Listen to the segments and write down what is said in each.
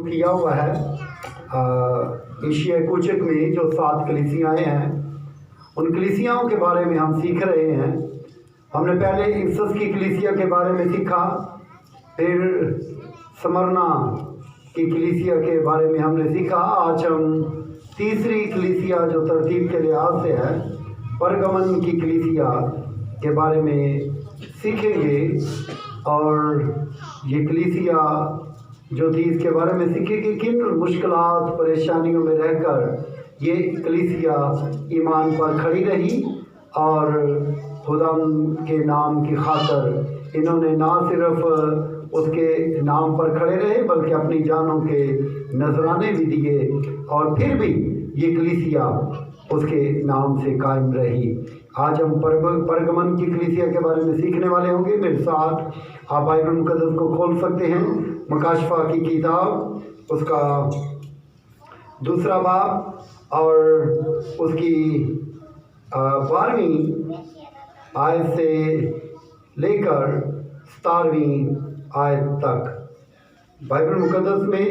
किया हुआ है एशिया कोचक में जो 7 कलीसियाएँ हैं, उन कलीसियाओं के बारे में हम सीख रहे हैं। हमने पहले इफसस की कलीसिया के बारे में सीखा, फिर स्मरना की कलीसिया के बारे में हमने सीखा। आज हम तीसरी कलीसिया जो तरतीब के लिहाज से है, परगमन की कलीसिया के बारे में सीखेंगे। और ये कलीसिया जो थी इसके बारे में सीखेंगे किन मुश्किलात परेशानियों में रहकर ये कलीसिया ईमान पर खड़ी रही और खुदा के नाम की खातर इन्होंने ना सिर्फ उसके नाम पर खड़े रहे बल्कि अपनी जानों के नजराने भी दिए और फिर भी ये कलीसिया उसके नाम से कायम रही। आज हम परगमन की कलीसिया के बारे में सीखने वाले होंगे। मेरे साथ आप बाइबल मुकद्दस को खोल सकते हैं, मकाशफा की किताब उसका 2 बाब और उसकी 12वीं आयत से लेकर 17वीं आयत तक। बाइबल मुकद्दस में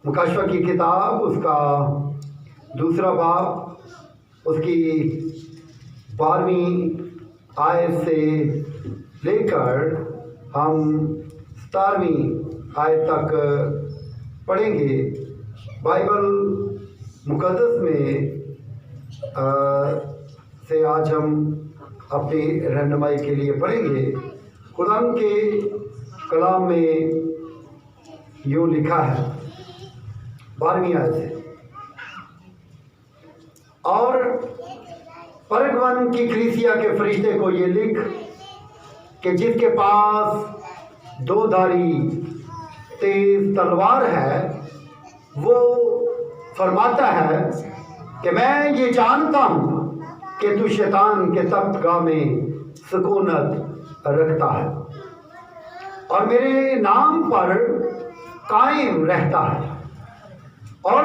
मकाशफा की किताब उसका 2 बाब उसकी 12वीं आयत से लेकर हम 17वीं आयत तक पढ़ेंगे। बाइबल मुकद्दस में से आज हम अपनी रहनुमाई के लिए पढ़ेंगे। खुदा के कलाम में यूँ लिखा है 12वीं आयत से, और परगमन की कलीसिया के फरिश्ते को ये लिख कि जिसके पास 2 धारी तेज तलवार है, वो फरमाता है कि मैं ये जानता हूँ कि तू शैतान के तख्तगाह में सुकूनत रखता है और मेरे नाम पर कायम रहता है, और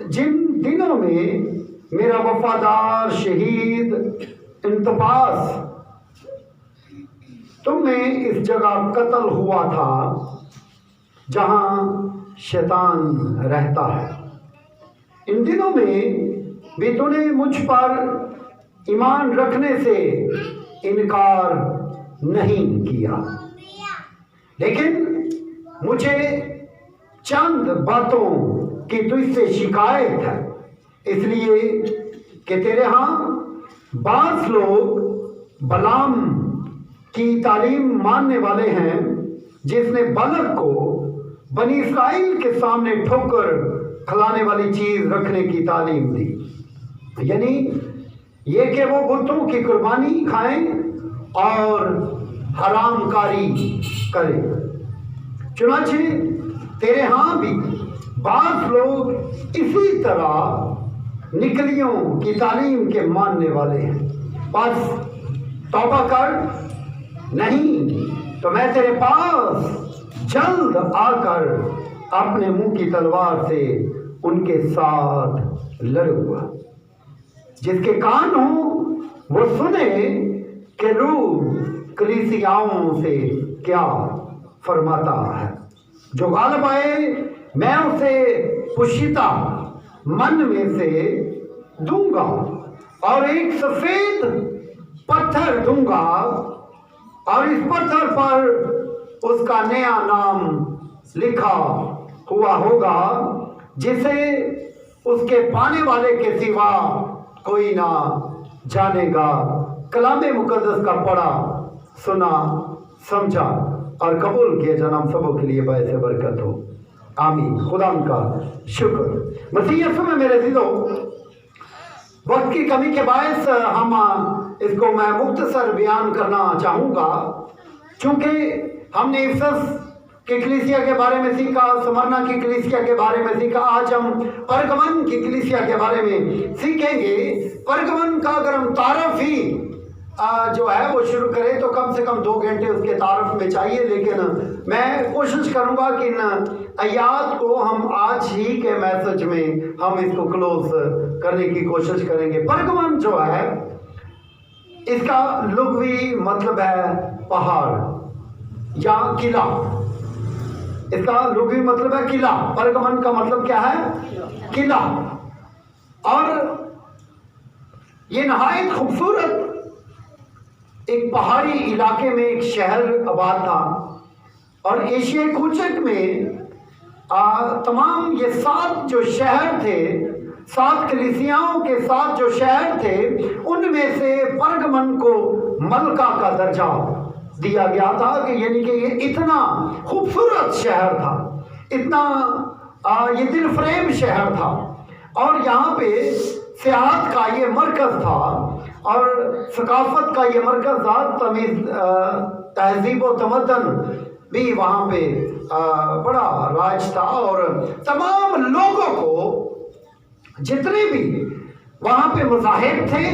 जिन दिनों में मेरा वफादार शहीद इंतबास तुम में इस जगह कत्ल हुआ था जहां शैतान रहता है, इन दिनों में भी तूने मुझ पर ईमान रखने से इनकार नहीं किया, लेकिन मुझे चंद बातों की तुझसे शिकायत है, इसलिए कि तेरे यहाँ बास लोग बलाम की तालीम मानने वाले हैं, जिसने बालक को बनी इस्राइल के सामने ठोकर खिलाने वाली चीज रखने की तालीम दी, यानी ये कि वो बुतों की कुर्बानी खाएं और हरामकारी करें। चुनांचे तेरे यहाँ भी बास लोग इसी तरह निकलियों की तालीम के मानने वाले हैं। बस तौबा कर, नहीं तो मैं तेरे पास जल्द आकर अपने मुंह की तलवार से उनके साथ लड़ूंगा। जिसके कान हो वो सुने कि रूह कलीसियाओं से क्या फरमाता है। जो गालिब आए मैं उसे पुशीता मन में से दूंगा और एक सफेद पत्थर दूंगा, और इस पत्थर पर उसका नया नाम लिखा हुआ होगा, जिसे उसके पाने वाले के सिवा कोई ना जानेगा। कलामे मुकद्दस का पढ़ा, सुना, समझा और कबूल किया जनाब सबों के लिए बायसे बरकत हो। आमीन। खुदा का शुक्र। मसीह यीशु में मेरे दिलो, वक्त की कमी के बायस हम इसको मैं मुख्तसर बयान करना चाहूँगा, क्योंकि हमने इफसस की कलीसिया के बारे में सीखा, स्मरना की कलीसिया के बारे में सीखा। आज हम परगमन की कलीसिया के बारे में सीखेंगे। परगमन का अगर हम तारफ ही जो है वो शुरू करें तो कम से कम 2 घंटे उसके तारफ में चाहिए, लेकिन मैं कोशिश करूंगा कि इन आयात को हम आज ही के मैसेज में हम इसको क्लोज करने की कोशिश करेंगे। परगमन जो है इसका लुग़वी मतलब है पहाड़ या किला। اس کا لغوی مطلب ہے قلعہ، پرگمن کا مطلب کیا ہے؟ قلعہ۔ اور یہ نہایت خوبصورت ایک پہاڑی علاقے میں ایک شہر آباد تھا، اور ایشیائی کوچک میں تمام یہ 7 جو شہر تھے، 7 کلیسیاؤں کے 7 جو شہر تھے، ان میں سے پرگمن کو ملکہ کا درجہ دیا گیا تھا، کہ یعنی کہ یہ اتنا خوبصورت شہر تھا، اتنا یہ دل فریب شہر تھا، اور یہاں پہ سیاحت کا یہ مرکز تھا، اور ثقافت کا یہ مرکز تھا، تہذیب و تمدن بھی وہاں پہ بڑا راج تھا، اور تمام لوگوں کو، جتنے بھی وہاں پہ مذاہب تھے،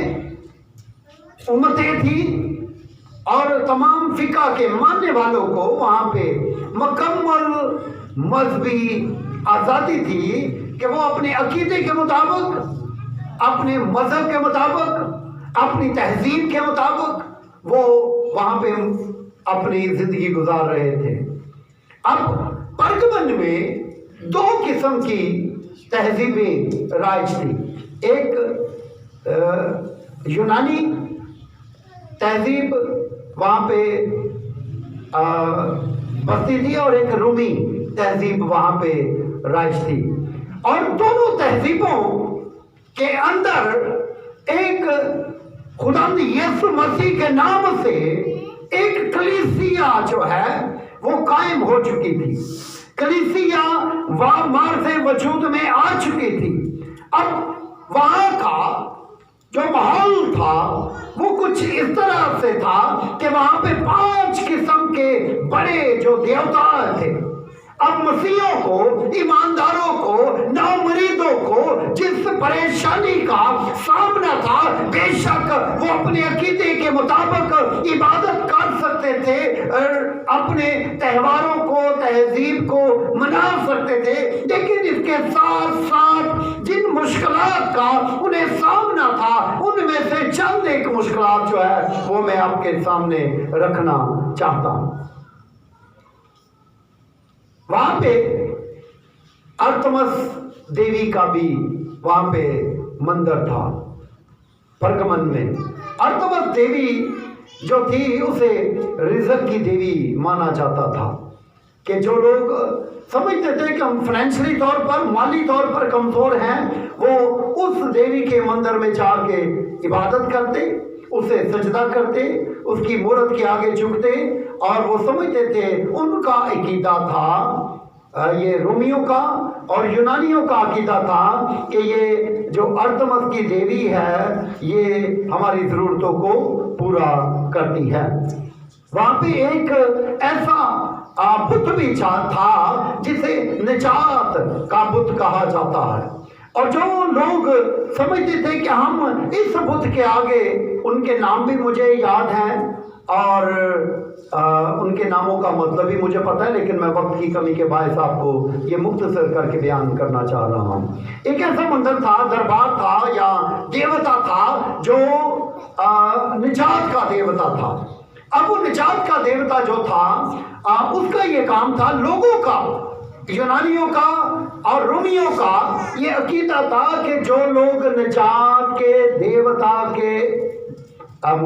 امتیں تھیں، اور تمام فقہ کے ماننے والوں کو وہاں پہ مکمل مذہبی آزادی تھی کہ وہ اپنے عقیدے کے مطابق، اپنے مذہب کے مطابق، اپنی تہذیب کے مطابق وہ وہاں پہ اپنی زندگی گزار رہے تھے۔ اب پرگمن میں 2 قسم کی تہذیبیں رائج تھی، ایک یونانی تہذیب وہاں پہ بستی تھی، اور ایک رومی تہذیب وہاں پہ رائج تھی، اور دونوں تہذیبوں کے اندر ایک خداوند یسوع مسیح کے نام سے ایک کلیسیا جو ہے وہ قائم ہو چکی تھی، کلیسیا مارز وجود میں آ چکی تھی۔ اب وہاں کا جو ماحول تھا وہ کچھ اس طرح سے تھا کہ وہاں پہ 5 قسم کے بڑے جو دیوتا تھے۔ اب مسیحوں کو، ایمانداروں کو، نامریدوں کو جس پریشانی کا سامنا تھا، بے شک وہ اپنے عقیدے کے مطابق عبادت کر سکتے تھے، اپنے تہواروں کو، تہذیب کو منا سکتے تھے، لیکن اس کے ساتھ ساتھ جن مشکلات کا انہیں سامنا تھا، ان میں سے چند ایک مشکلات جو ہے وہ میں آپ کے سامنے رکھنا چاہتا ہوں۔ وہاں پہ ارتمس دیوی کا بھی وہاں پہ مندر تھا پرگمن میں۔ ارتمس دیوی جو تھی اسے رزق کی دیوی مانا جاتا تھا، کہ جو لوگ سمجھتے تھے کہ ہم فائنینشلی طور پر، مالی طور پر کمزور ہیں، وہ اس دیوی کے مندر میں جا کے عبادت کرتے، اسے سجدہ کرتے، اس کی مورت کے آگے جھکتے، اور وہ سمجھتے تھے، ان کا عقیدہ تھا، یہ رومیوں کا اور یونانیوں کا عقیدہ تھا کہ یہ جو ارتمس کی دیوی ہے یہ ہماری ضرورتوں کو پورا کرتی ہے۔ وہاں پہ ایک ایسا بت بھی تھا جسے نجات کا بت کہا جاتا ہے، اور جو لوگ سمجھتے تھے کہ ہم اس بت کے آگے، ان کے نام بھی مجھے یاد ہیں اور ان کے ناموں کا مطلب بھی مجھے پتہ ہے، لیکن میں وقت کی کمی کے باعث آپ کو یہ مختصر کر کے بیان کرنا چاہ رہا ہوں۔ ایک ایسا مندر تھا، دربار تھا یا دیوتا تھا جو نجات کا دیوتا تھا۔ اب وہ نجات کا دیوتا جو تھا اس کا یہ کام تھا، لوگوں کا، یونانیوں کا اور رومیوں کا یہ عقیدہ تھا کہ جو لوگ نجات کے دیوتا کے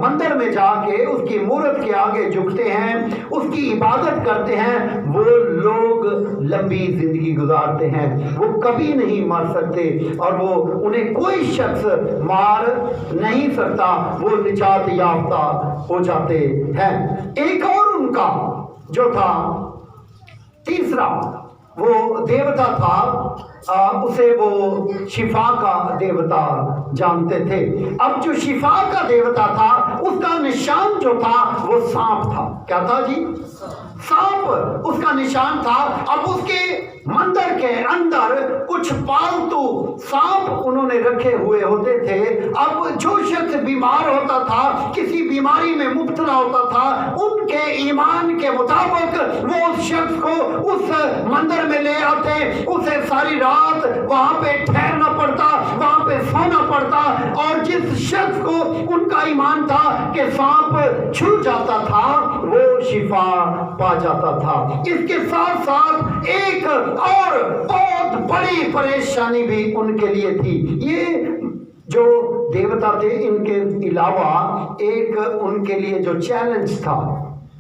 مندر میں جا کے اس کی مورت کے آگے جھکتے ہیں، اس کی عبادت کرتے ہیں، وہ لوگ لمبی زندگی گزارتے ہیں، وہ کبھی نہیں مر سکتے، اور وہ انہیں کوئی شخص مار نہیں سکتا، وہ نجات یافتہ ہو جاتے ہیں۔ ایک اور ان کا جو تھا تیسرا وہ دیوتا تھا، اسے وہ شفا کا دیوتا جانتے تھے۔ اب جو شفا کا دیوتا تھا اس کا نشان جو تھا وہ سانپ تھا۔ کیا تھا جی؟ سانپ اس کا نشان تھا۔ اب اس کے مندر کے اندر کچھ پالتو سانپ انہوں نے رکھے ہوئے ہوتے تھے۔ اب جو شخص بیمار ہوتا تھا، کسی بیماری میں مبتلا ہوتا تھا، ان کے ایمان کے مطابق وہ اس شخص کو اس مندر میں لے آتے، اسے ساری رات وہاں پہ ٹھہرنا پڑتا، وہاں پہ سونا پڑتا، اور جس شخص کو ان کا ایمان تھا کہ سانپ چھو جاتا تھا وہ شفا پا جاتا تھا۔ اس کے ساتھ ساتھ ایک اور بہت بڑی پریشانی بھی ان کے لیے تھی. یہ جو دیوتا تھے ان کے علاوہ ایک ان کے لیے جو چیلنج تھا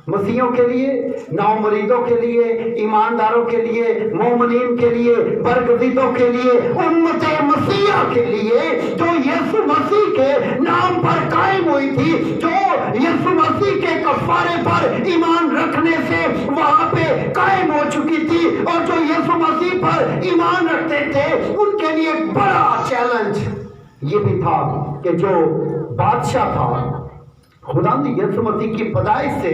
مسیحوں کے لیے, نو مریدوں کے لیے, ایمانداروں کے لیے, مومنین کے لیے, برگزیدوں کے لیے, امت مسیحا کے لیے جو یسوع مسیح کے نام پر قائم ہوئی تھی, جو یسوع مسیح کے کفارے پر ایمان رکھنے سے وہاں پہ قائم ہو چکی تھی, اور جو یسوع مسیح پر ایمان رکھتے تھے ان کے لیے ایک بڑا چیلنج یہ بھی تھا کہ جو بادشاہ تھا خداوند یسوع مسیح کی پیدائش سے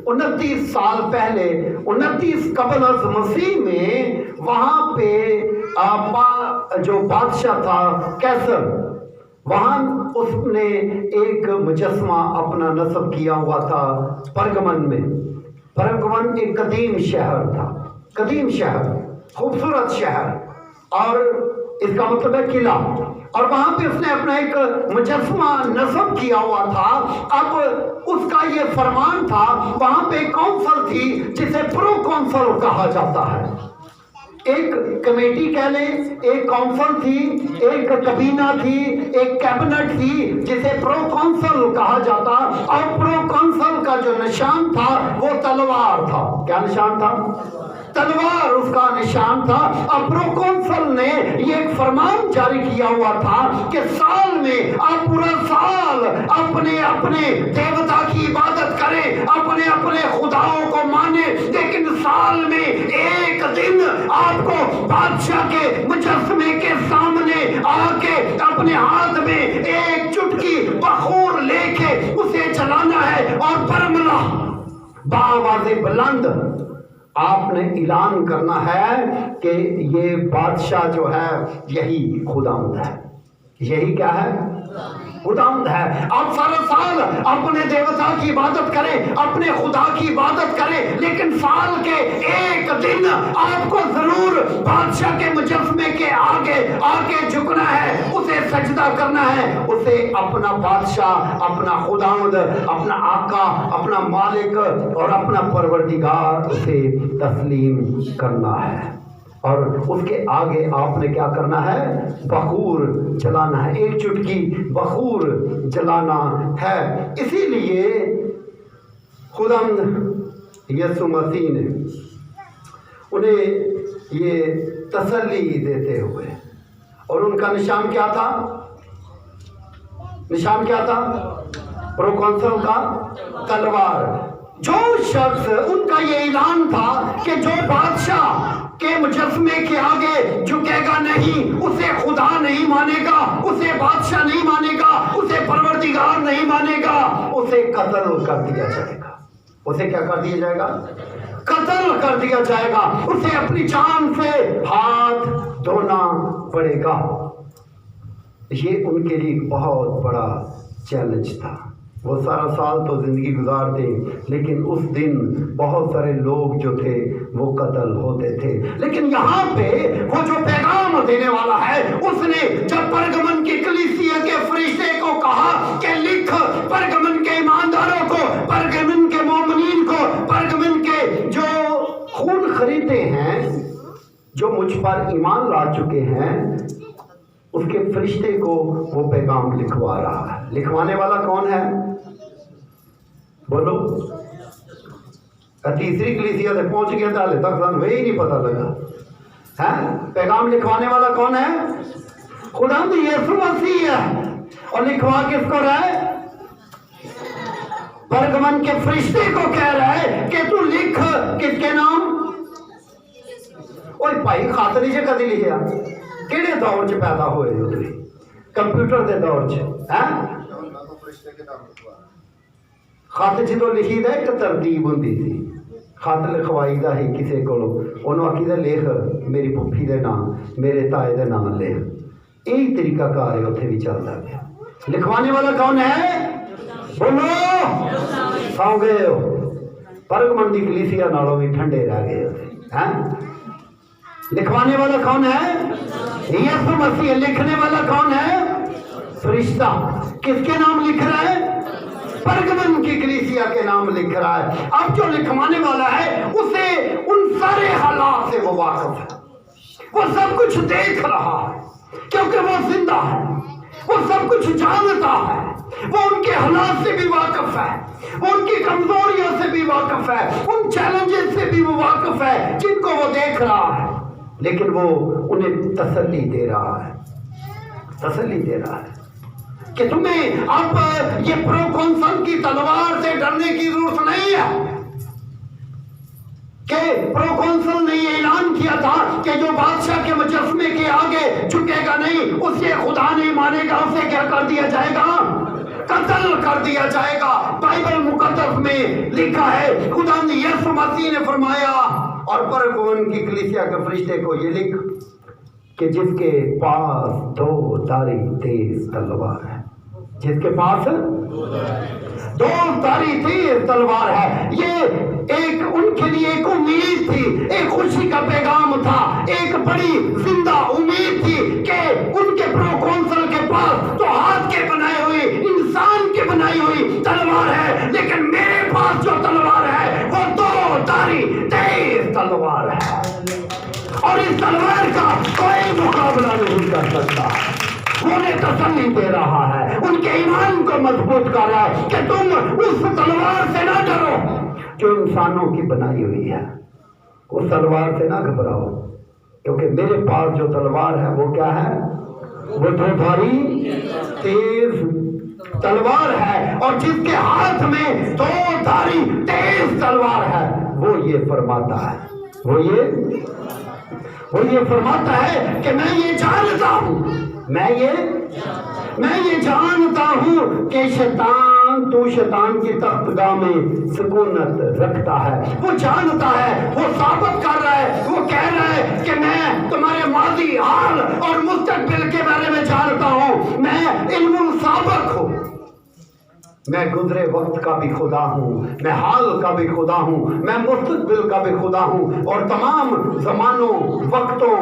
29 سال پہلے 29 قبل از مسیح میں وہاں پہ جو بادشاہ تھا کیسر, وہاں اس نے ایک مجسمہ اپنا نصب کیا ہوا تھا پرگمن میں. پرگمن ایک قدیم شہر تھا, قدیم شہر, خوبصورت شہر, اور اس کا مطلب ہے قلعہ, اور وہاں پہ اس نے اپنا ایک مجسمہ نصب کیا ہوا تھا. اب اس کا یہ فرمان تھا, وہاں پہ ایک کونسل تھی جسے پرو کونسل کہا جاتا ہے, ایک کمیٹی کہہ لیں, ایک کونسل تھی, ایک کابینہ تھی, ایک کیبنٹ تھی جسے پرو کونسل کہا جاتا, اور پرو کونسل کا جو نشان تھا وہ تلوار تھا. کیا نشان تھا؟ تلوار اس کا نشان تھا. اب پرو کونسل نے یہ ایک فرمان جاری کیا ہوا تھا کہ سال میں آپ پورا سال اپنے اپنے دیوتا کی عبادت کریں, اپنے اپنے خداؤں کو مانیں, لیکن سال میں ایک دن آپ کو بادشاہ کے مجسمے کے سامنے آ کے اپنے ہاتھ میں ایک چٹکی بخور لے کے اسے چلانا ہے, اور برملا بآواز بلند آپ نے اعلان کرنا ہے کہ یہ بادشاہ جو ہے یہی خداوند ہے. یہی کیا ہے؟ خداوند ہے. آپ سارا سال اپنے دیوتا کی عبادت کریں, اپنے خدا کی عبادت کریں, لیکن سال کے ایک دن آپ کو ضرور بادشاہ کے مجسمے کے آگے آ کے جھکنا ہے, اسے سجدہ کرنا ہے, اسے اپنا بادشاہ, اپنا خداوند, اپنا آقا, اپنا مالک اور اپنا پروردگار اسے تسلیم کرنا ہے. اور اس کے آگے آپ نے کیا کرنا ہے؟ بخور جلانا ہے, ایک چٹکی بخور جلانا ہے. اسی لیے خداوند یسوع مسیح نے انہیں یہ تسلی دیتے ہوئے, اور ان کا نشان کیا تھا؟ نشان کیا تھا؟ پروکونسل کا تلوار. جو شخص, ان کا یہ اعلان تھا کہ جو بادشاہ کے مجسمے کے آگے جھکے گا نہیں, اسے خدا نہیں مانے گا, اسے بادشاہ نہیں مانے گا, اسے پروردگار نہیں مانے گا, اسے قتل کر دیا جائے گا. اسے کیا کر دیا جائے گا؟ قتل کر دیا جائے گا. اسے اپنی جان سے ہاتھ دھونا پڑے گا. یہ ان کے لیے بہت بڑا چیلنج تھا. وہ سارا سال تو زندگی گزارتے, لیکن اس دن بہت سارے لوگ جو تھے وہ قتل ہوتے تھے. لیکن یہاں پہ وہ جو پیغام دینے والا ہے, اس نے جب پرگمن کی کلیسیا کے فرشتے کو کہا کہ لکھ پرگمن کے ایمانداروں کو, پرگمن کے مومنین کو, پرگمن کے جو خون خریدے ہیں, جو مجھ پر ایمان لا چکے ہیں, اس کے فرشتے کو وہ پیغام لکھوا رہا ہے. لکھوانے والا کون ہے؟ بولو. تیسری کلیسیا سے پہنچ گیا تھا, حالے تک سن وہی نہیں پتا لگا ہے. پیغام لکھوانے والا کون ہے؟ خداوند یسوع مسیح ہے. اور لکھوا کس کو رہا ہے؟ پرگمن کے فرشتے کو کہہ رہا ہے کہ تو لکھ کس کے نام. اوے بھائی خاطری سے کدی لکھیا؟ کہڑے دور چ پیدا ہوئے ہو تسی؟ کمپیوٹر دے دور چ ہیں؟ خط جدو لکھی دا ایک ترتیب ہوندی سی. خط لکھوائی دا ہی کسے کولو, انہوں آکھی دا لکھ میری پھوپھی دے نام, میرے تائے دے نام لکھ. یہی طریقہ کار ہے اتنے بھی چلتا گیا. لکھوانے والا کون ہے؟ بولو. سو گئے ہو. پرگمن دی کلیسیا نالوں بھی ٹھنڈے رہ گئے ہیں. لکھوانے والا کون ہے؟ یسوع مسیح. لکھنے والا کون ہے؟ فرشتہ. کس کے نام لکھ رہا ہے؟ परगमन की कलीसिया के नाम लिख रहा है। अब जो लिखवाने वाला है उसे उन सारे हालात से वो वाकिफ है, वो सब कुछ देख रहा है क्योंकि वो जिंदा है, वो सब कुछ जानता है, वो उनके हालात से भी वाकिफ है, वो उनकी कमजोरियों से भी वाकिफ है, उन चैलेंजेस से भी वो वाकिफ है जिनको वो देख रहा है, लेकिन वो उन्हें तसल्ली दे रहा है, तसल्ली दे रहा है कि तुम्हें अब ये प्रोकॉन्सल की तलवार से डरने की जरूरत नहीं है। कि प्रोकॉन्सल ने ये ऐलान किया था कि जो बादशाह के मुजस्समे के आगे झुकेगा नहीं, उसे खुदा नहीं मानेगा, उसे क्या कर दिया जाएगा? कत्ल कर दिया जाएगा। बाइबल मुकद्दस में लिखा है, खुदा ने यीशु मसीह ने फरमाया और परगमन की कलीसिया के फरिश्ते को ये लिख कि जिसके पास दो धारी तेज तलवार है, जिसके पास दो धारी तेज तलवार है। ये एक उनके लिए एक उम्मीद थी, एक खुशी का पैगाम था, एक बड़ी जिंदा उम्मीद थी कि उनके प्रोकॉन्सल के पास तो हाथ के बनाई हुई, इंसान के बनाई हुई तलवार है, लेकिन मेरे पास जो तलवार है वो दो धारी तेज तलवार है और इस तलवार का कोई मुकाबला नहीं कर सकता। उन्हें तसल्ली दे रहा है, उनके ईमान को मजबूत कर रहा है कि तुम उस तलवार से ना डरो जो इंसानों की बनाई हुई है, उस तलवार से ना घबराओ, क्योंकि मेरे पास जो तलवार है वो क्या है? वो दो धारी तेज तलवार है, और जिसके हाथ में दो धारी तेज तलवार है वो ये फरमाता है, वो ये फरमाता है कि मैं ये जानता हूँ, मैं ये जानता हूँ कि शैतान तो शैतान की तख्तगाह में सुकूनत रखता है। वो जानता है, वो साबित कर रहा है, वो कह रहा है कि मैं तुम्हारे माजी, हाल और मुस्तकबिल के बारे में जानता हूँ, मैं इल्मुल साबिक हूँ, मैं गुजरे वक्त का भी खुदा हूँ, मैं हाल का भी खुदा हूँ, मैं मुस्तकबिल का भी खुदा हूँ और तमाम ज़मानों वक्तों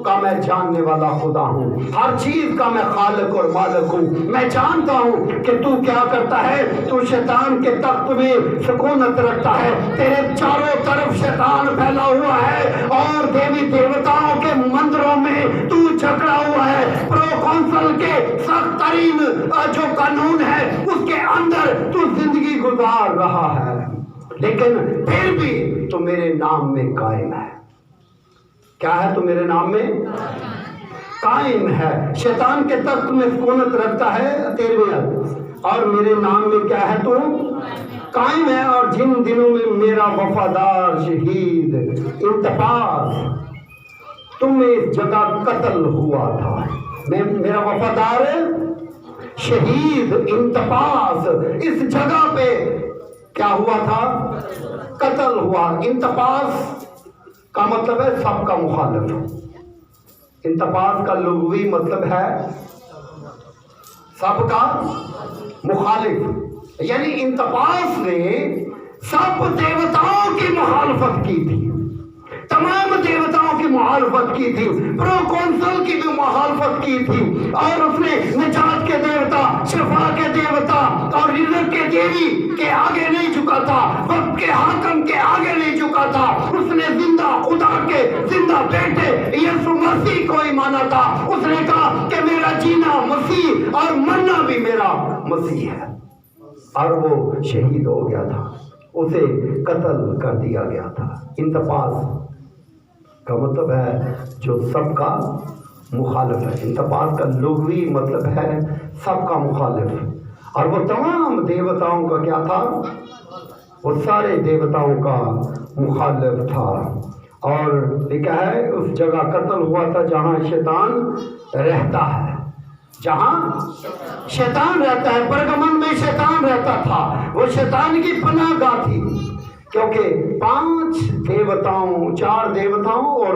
का मैं जानने वाला खुदा हूँ, हर चीज़ का मैं खालिक और मालिक हूँ। मैं जानता हूँ कि तू क्या करता है, तू शैतान के तख्त में सुकूनत रखता है, तेरे चारों तरफ शैतान फैला हुआ है और देवी देवताओं के मंदिरों में तू झगड़ा हुआ है। प्रोकॉन्सल के सख्त तरीन जो कानून है उसके अंदर तू जिंदगी गुजार रहा है, लेकिन फिर भी तू मेरे नाम में कायम है। क्या है? तू मेरे नाम में कायम है। शैतान के तख्त में सुकूनत रखता है 13वें, और मेरे नाम में क्या है? तू कायम है। और जिन दिनों में मेरा वफादार शहीद इंतपास तुम इस जगह कत्ल हुआ था, मेरा वफादार शहीद इंतपास इस जगह पे क्या हुआ था? कत्ल हुआ। इंतपास का मतलब है सबका मुखालिफ। इंतपास का लुग़वी मतलब है सबका मुखालिफ, यानी इंतपास ने सब देवताओं की मुखालफत की थी, तमाम देवताओं की मुखालफत की थी, प्रोकॉन्सल की भी मुखालफत की थी, और उसने निजात के देवता, शिफा के देवता और रिज़्क़ के देवी के आगे नहीं झुका था, वक्त के हाकम के आगे नहीं झुका था। उसने जिंदा खुदा के जिंदा बेटे यीशु मसीह को ही माना था। उसने कहा कि मेरा जीना मसीह और मरना भी मेरा मसीह है, और वो शहीद हो गया था, उसे कत्ल कर दिया गया था। इंतपास का मतलब है जो सबका मुखालिफ है। इंतपास का लुग़वी मतलब है सबका मुखालिफ, और वो तमाम देवताओं का क्या था? वो सारे देवताओं का मुखालिफ था। और लिखा है उस जगह कत्ल हुआ था जहाँ शैतान रहता है, जहाँ शैतान रहता है। परगमन में शैतान रहता था, वो शैतान की पनाहगाह थी, क्योंकि 5 देवताओं, 4 देवताओं और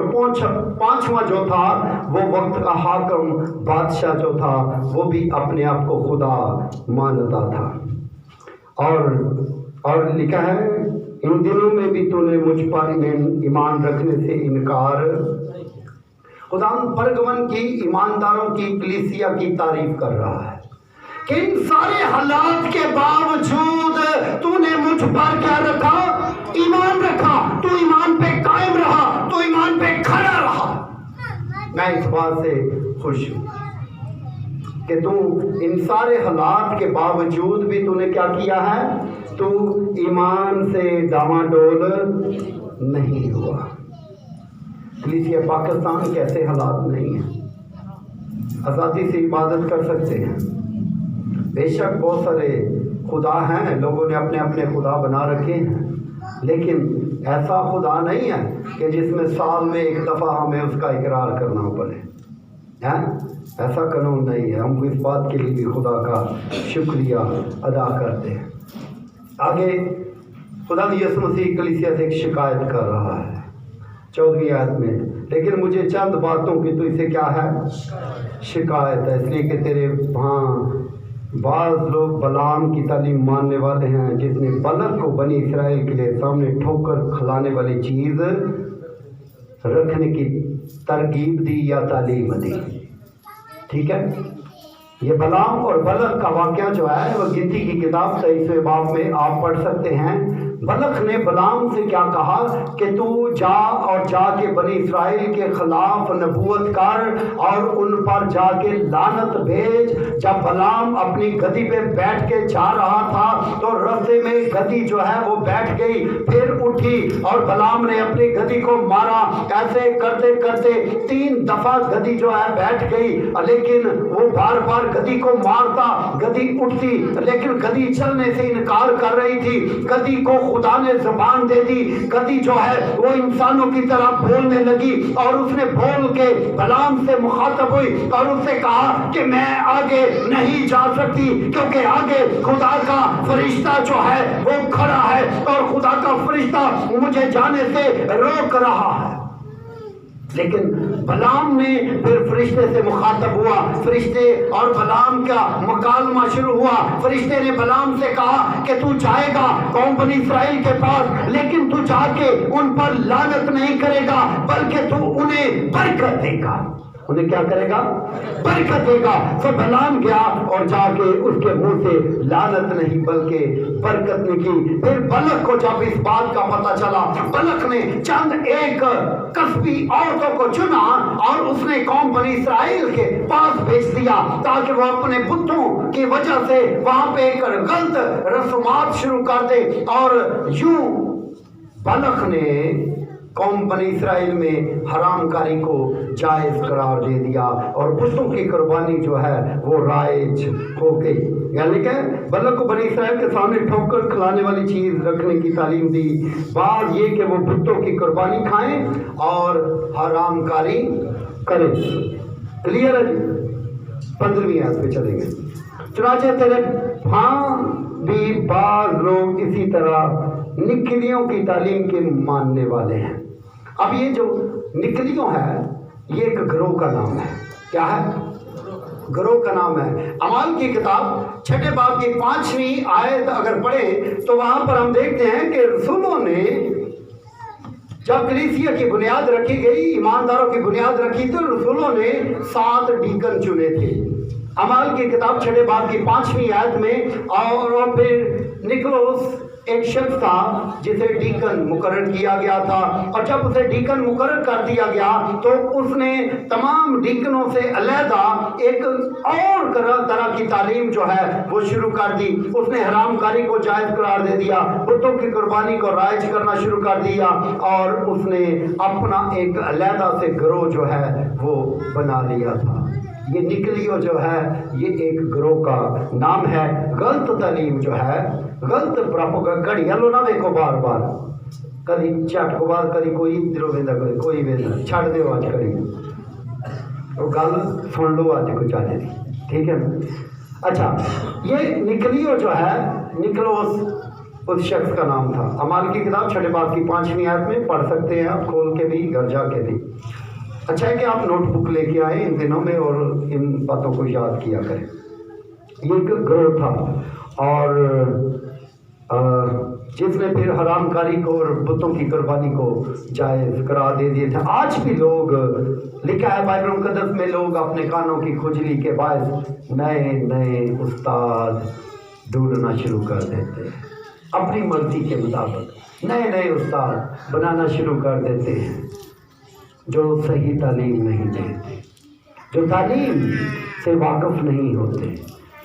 5वां जो था वो वक्त का हाकम बादशाह जो था वो भी अपने आप को खुदा मानता था। और लिखा है इन दिनों में भी तूने मुझ पर ईमान रखने से इनकार। खुदा परगमन की ईमानदारों की कलीसिया की तारीफ कर रहा है کہ ان سارے حالات کے باوجود تو نے مجھ پر کیا رکھا؟ ایمان رکھا. تو ایمان پہ قائم رہا, تو ایمان پہ کھڑا رہا. میں اس بات سے خوش ہوں کہ تو ان سارے حالات کے باوجود بھی تو نے کیا کیا ہے؟ تو ایمان سے ڈاواڈول نہیں ہوا. کلیسیا پاکستان کے ایسے حالات نہیں ہیں. آزادی سے عبادت کر سکتے ہیں. بے شک بہت سارے خدا ہیں, لوگوں نے اپنے اپنے خدا بنا رکھے ہیں, لیکن ایسا خدا نہیں ہے کہ جس میں سال میں ایک دفعہ ہمیں اس کا اقرار کرنا پڑے. ایسا قانون نہیں ہے. ہم کو اس بات کے لیے بھی خدا کا شکریہ ادا کرتے ہیں. آگے خدا یسوع مسیح کلیسیا سے ایک شکایت کر رہا ہے 14ویں آیت میں. لیکن مجھے چند باتوں کی تو اسے کیا ہے؟ شکایت ہے, اس لیے کہ تیرے بعض لوگ بلعام کی تعلیم ماننے والے ہیں, جس نے بلق کو بنی اسرائیل کے لیے سامنے ٹھوکر کھلانے والی چیز رکھنے کی ترغیب دی یا تعلیم دی. ٹھیک ہے, یہ بلعام اور بلق کا واقعہ جو ہے وہ گنتی کی کتاب 23ویں باب میں آپ پڑھ سکتے ہیں. بلق نے بلعام سے کیا کہا کہ تو جا کے بنی اسرائیل کے خلاف نبوت کر اور ان پر جا کے لعنت بھیج. جب بلعام اپنی گدی پہ بیٹھ کے جا رہا تھا تو رستے میں گدی جو ہے وہ بیٹھ گئی, پھر اٹھی اور بلعام نے اپنی گدی کو مارا. ایسے کرتے کرتے 3 دفعہ گدی جو ہے بیٹھ گئی, لیکن وہ بار بار گدی کو مارتا, گدی اٹھتی, لیکن گدی چلنے سے انکار کر رہی تھی. گدی کو خدا نے زبان دے دی. گدی جو ہے وہ انسانوں کی طرح بولنے لگی اور اس نے بول کے بلعام سے مخاطب ہوئی اور اس سے کہا کہ میں آگے نہیں جا سکتی کیونکہ آگے خدا کا فرشتہ جو ہے وہ کھڑا ہے اور خدا کا فرشتہ مجھے جانے سے روک رہا ہے. لیکن بلعام نے پھر فرشتے سے مخاطب ہوا. فرشتے اور بلعام کا مکالمہ شروع ہوا. فرشتے نے بلعام سے کہا کہ تو جائے گا قوم بنی اسرائیل کے پاس, لیکن تو جا کے ان پر لعنت نہیں کرے گا بلکہ تو انہیں برکت دے گا. انہیں کیا کرے گا؟ برکت دے گا. پھر بلعام گیا اور جا کے اس کے منہ سے لعنت نہیں بلکہ برکت نے کی. پھر بلق کو جب اس بات کا پتہ چلا, بلق نے چند ایک قصبی عورتوں کو چنا اور اس نے قوم بنی اسرائیل کے پاس بھیج دیا تاکہ وہ اپنے بتوں کی وجہ سے وہاں پہ ایک غلط رسومات شروع کر دے. اور یوں بلق نے قوم بنی اسرائیل میں حرام کاری کو جائز قرار دے دیا اور بتوں کی قربانی جو ہے وہ رائج ہو گئی. یعنی کہ بلق کو بنی اسرائیل کے سامنے ٹھوکر کھلانے والی چیز رکھنے کی تعلیم دی. بعد یہ کہ وہ بتوں کی قربانی کھائیں اور حرام کاری کریں. کلیئر ہے جی؟ 15ویں آیت پہ چلیں گے. چنانچہ تیرے بھی بعض لوگ اسی طرح نکلیوں کی تعلیم کے ماننے والے ہیں. اب یہ جو نکلیوں ہے یہ ایک گروہ کا نام ہے. کیا ہے؟ گروہ کا نام ہے. اعمال کی کتاب 6 باب کی 5ویں آیت اگر پڑھیں تو وہاں پر ہم دیکھتے ہیں کہ رسولوں نے جب کلیسیا کی بنیاد رکھی گئی, ایمانداروں کی بنیاد رکھی تو رسولوں نے 7 ڈیکن چنے تھے. اعمال کی کتاب 6 باب کی 5ویں آیت میں. اور پھر نکلوس ایک شخص تھا جسے ڈیکن مقرر کیا گیا تھا, اور جب اسے ڈیکن مقرر کر دیا گیا تو اس نے تمام ڈیکنوں سے علیحدہ ایک اور طرح کی تعلیم جو ہے وہ شروع کر دی. اس نے حرام کاری کو جائز قرار دے دیا, بتوں کی قربانی کو رائج کرنا شروع کر دیا, اور اس نے اپنا ایک علیحدہ سے گروہ جو ہے وہ بنا لیا تھا. یہ نکلیو جو ہے یہ ایک گروہ کا نام ہے. غلط تعلیم جو ہے, غلط گھڑی ہلو نہ دیکھو بار بار, کدی چٹ کو بعد کدی کوئی دلو ویندا کوئی ویندا چھڈ دیو اج کڑی وہ گل سن لو اج کو چاہے دی. ٹھیک ہے. اچھا, یہ نکلیو جو ہے نکلوس اس شخص کا نام تھا. اعمال کی کتاب 6 باب کی 5ویں آیت میں پڑھ سکتے ہیں آپ کھول کے بھی, گھر جا کے بھی. اچھا ہے کہ آپ نوٹ بک لے کے آئیں ان دنوں میں اور ان باتوں کو یاد کیا کریں. یہ ایک گروہ تھا اور जिसने फिर हराम कारी को और बुतों की कुर्बानी को जायज़ करार दे दिए थे। आज भी लोग, लिखा है बाइबल मुकद्दस में, लोग अपने कानों की खुजली के बायस नए नए उस्ताद ढूंढना शुरू कर देते हैं, अपनी मर्जी के मुताबिक नए नए उस्ताद बनाना शुरू कर देते हैं जो सही तालीम नहीं देते, जो तालीम से वाकिफ नहीं होते,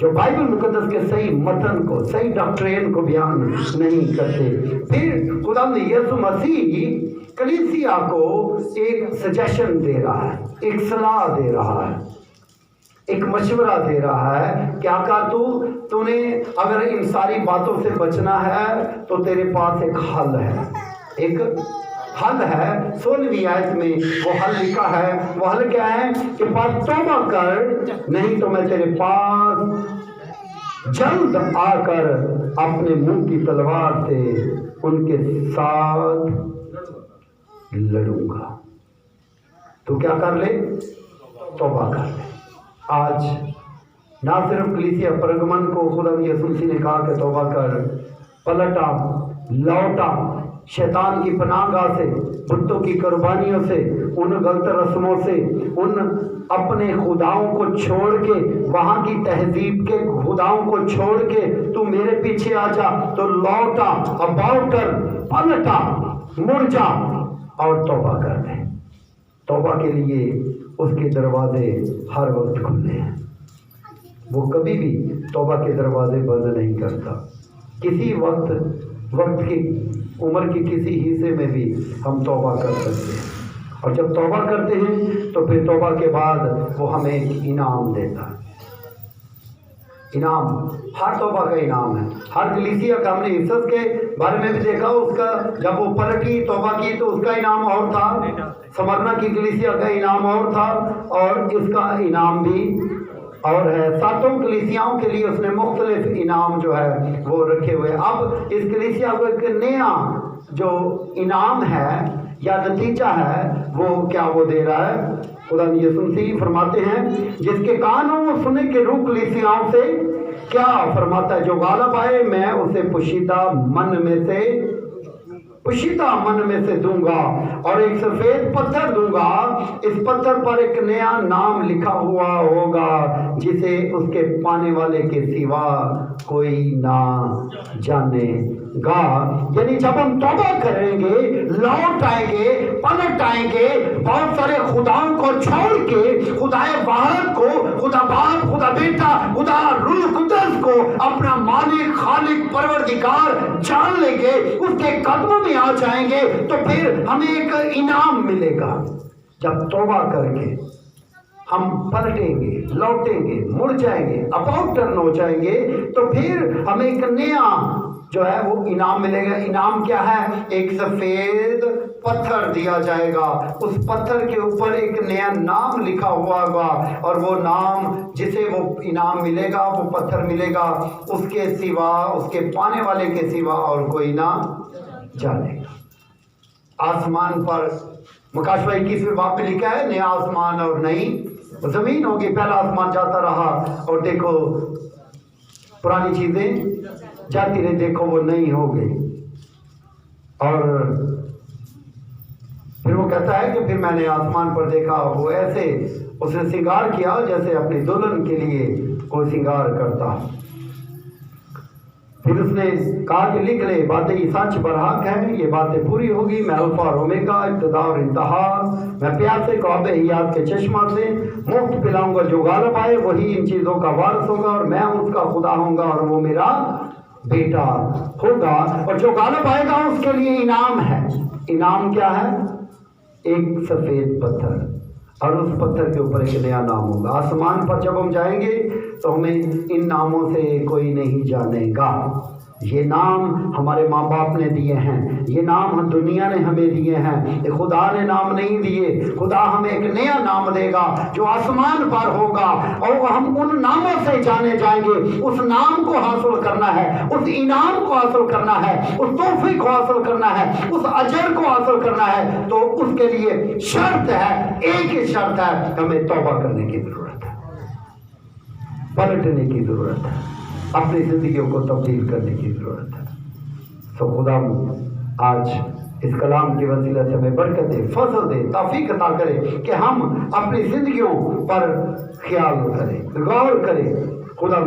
जो बाइबल मुकद्दस के सही मतन को, सही डॉक्ट्रिन को बयान नहीं करते। फिर खुदावंद यीशु मसीह कलीसिया को एक सजेशन दे रहा है, एक सलाह दे रहा है, एक मशवरा दे रहा है। क्या कर तूने अगर इन सारी बातों से बचना है तो तेरे पास एक हल है, एक हल है। 16वीं आयत में वो हल लिखा है। वो हल क्या है कि पास तौबा कर, नहीं तो मैं तेरे पास जल्द आकर अपने मुंह की तलवार से उनके साथ लड़ूंगा। तो क्या कर ले? तौबा कर ले। आज ना सिर्फ कलीसिया परगमन को खुदा यीशु मसीह ने कहा कि तौबा कर, पलटा, लौटा, शैतान की पनाहगाह से, बुतों की कुर्बानियों से, उन गलत रस्मों से, उन अपने खुदाओं को छोड़ के, वहाँ की तहजीब के खुदाओं को छोड़ के तू मेरे पीछे आ जा। तो लौटा, अबाउट कर, पलटा, मुड़ जा और तौबा कर दे। तौबा के लिए उसके दरवाजे हर वक्त खुले हैं, वो कभी भी तौबा के दरवाजे बंद नहीं करता। किसी वक्त की उम्र के किसी हिस्से में भी हम तौबा कर सकते हैं, और जब तौबा करते हैं तो फिर तौबा के बाद वो हमें एक इनाम देता है। इनाम हर तौबा का इनाम है। हर कलीसिया का हमने इफ्सस के बारे में भी देखा, उसका जब वो पलटी तौबा की तो उसका इनाम और था, स्मरना की कलीसिया का इनाम और था, और इसका इनाम भी और है। सातों कलीसियाओं के लिए उसने मुख्तलिफ इनाम जो है वो रखे हुए। अब इस कलीसिया को एक नया जो इनाम है या नतीजा है वो क्या वो दे रहा है। खुदा यीशु मसीह फरमाते हैं, जिसके कान हो सुने के रूह कलीसियाओं से क्या फरमाता है, जो गालिब आए मैं उसे पोशीदा मन में से दूंगा और एक सफेद पत्थर दूंगा। इस पत्थर पर एक नया नाम लिखा हुआ होगा जिसे उसके पाने वाले के सिवा कोई ना जानेगा। यानी जब हम तौबा करेंगे, लौट आएंगे, पलट आएंगे, बहुत सारे खुदाओं को छोड़ के खुदाए वाहिद को, खुदा बाप, खुदा बेटा, खुदा रूह कुद्दस को अपना मालिक, खालिक, परवरदिगार जान लेंगे, उसके कदमों में आ जाएंगे, तो फिर हमें एक इनाम मिलेगा। जब तौबा करके हम पलटेंगे, लौटेंगे, मुड़ जाएंगे, अबाउट टर्न हो जाएंगे, तो फिर हमें एक नया जो है वो इनाम मिलेगा। इनाम क्या है? एक सफेद पत्थर दिया जाएगा, उस पत्थर के ऊपर एक नया नाम लिखा हुआ होगा, और वो नाम जिसे वो इनाम मिलेगा, वो पत्थर मिलेगा, उसके सिवा, उसके पाने वाले के सिवा और कोई ना जानेगा। आसमान पर मुकाशवा 21वें बाब में लिखा है, नया आसमान और नई जमीन होगी। पहला आसमान जाता रहा और देखो पुरानी चीजें जाती रही, देखो वो नई हो गई। और फिर वो कहता है कि फिर मैंने आसमान पर देखा, वो ऐसे उसने श्रृंगार किया जैसे अपनी दुल्हन के लिए कोई श्रृंगार करता। फिर उसने कहा कि लिख ले, बातें ये सच बरहक है, ये बातें पूरी होगी। मैं अल्फा और ओमेगा, इब्तिदा और इंतहा, मैं प्यासे को आब हयात के चश्मा से मुफ्त पिलाऊंगा। जो गालिब आए वही इन चीज़ों का वारिस होगा, और मैं उसका खुदा होऊंगा और वो मेरा बेटा होगा। और जो गालिब आएगा उसके लिए इनाम है। इनाम क्या है? एक सफेद पत्थर, और उस पत्थर के ऊपर एक नया नाम होगा। आसमान पर जब हम जाएंगे तो हमें इन नामों से कोई नहीं जानेगा। ये नाम हमारे माँ बाप ने दिए हैं, ये नाम दुनिया ने हमें दिए हैं, ये खुदा ने नाम नहीं दिए। खुदा हमें एक नया नाम देगा जो आसमान पर होगा, और हम उन नामों से जाने जाएंगे। उस नाम को हासिल करना है, उस इनाम को हासिल करना है, उस तोहफे को हासिल करना है, उस अजर को हासिल करना है। तो उसके लिए शर्त है, एक ही शर्त है, हमें तौबा करने की जरूरत है, पलटने की जरूरत है, अपनी जिंदगियों को तब्दील करने की जरूरत है। तो खुदा आज इस कलाम के वसीले से हमें बरकत दे, फजल दे, तौफीक अता करे कि हम अपनी जिंदगियों पर ख्याल करें, गौर करें। खुदा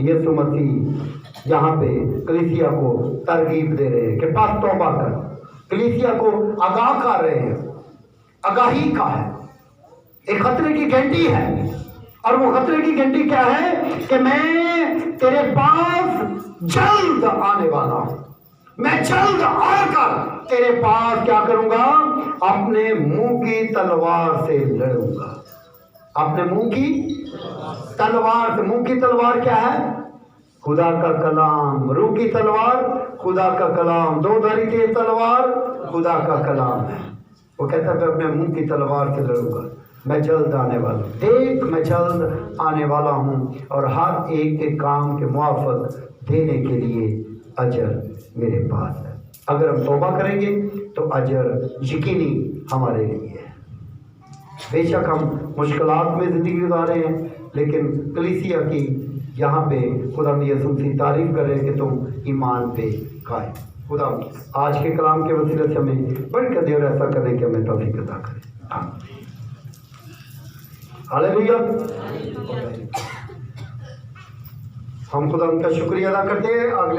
यीशु मसीह यहाँ पे कलीसिया को तरगीब दे रहे हैं कि पास तौबा कर, कलीसिया को आगाह कर रहे हैं। आगाही का है, एक खतरे की घंटी है, और वो खतरे की घंटी क्या है कि मैं तेरे पास जल्द आने वाला हूं, मैं जल्द आकर तेरे पास क्या करूंगा, अपने मुंह की तलवार से लड़ूंगा। अपने मुंह की तलवार से, मुंह की तलवार क्या है? खुदा का कलाम। रूह की तलवार खुदा का कलाम, दो धारी तेज तलवार खुदा का कलाम है। वो कहता है मैं अपने मुंह की तलवार से लड़ूंगा, मैं जल्द आने वाला हूँ। देख मैं जल्द आने वाला हूँ, और हर एक के काम के मुआफ़त देने के लिए अजर मेरे पास है। अगर हम तौबा करेंगे तो अजर यकीनी हमारे लिए है। बेशक हम मुश्किलात में ज़िंदगी गुजारे हैं, लेकिन कलीसिया की यहाँ पे खुदा यीशु की तारीफ़ कर रहे हैं कि तुम ईमान पे कायम। खुदा आज के कलाम के वसीले से हमें बढ़कर दे और ऐसा करने की हमें तौफीक अता करें। आमीन। हालेलुया। हम खुदा उनका शुक्रिया अदा करते हैं।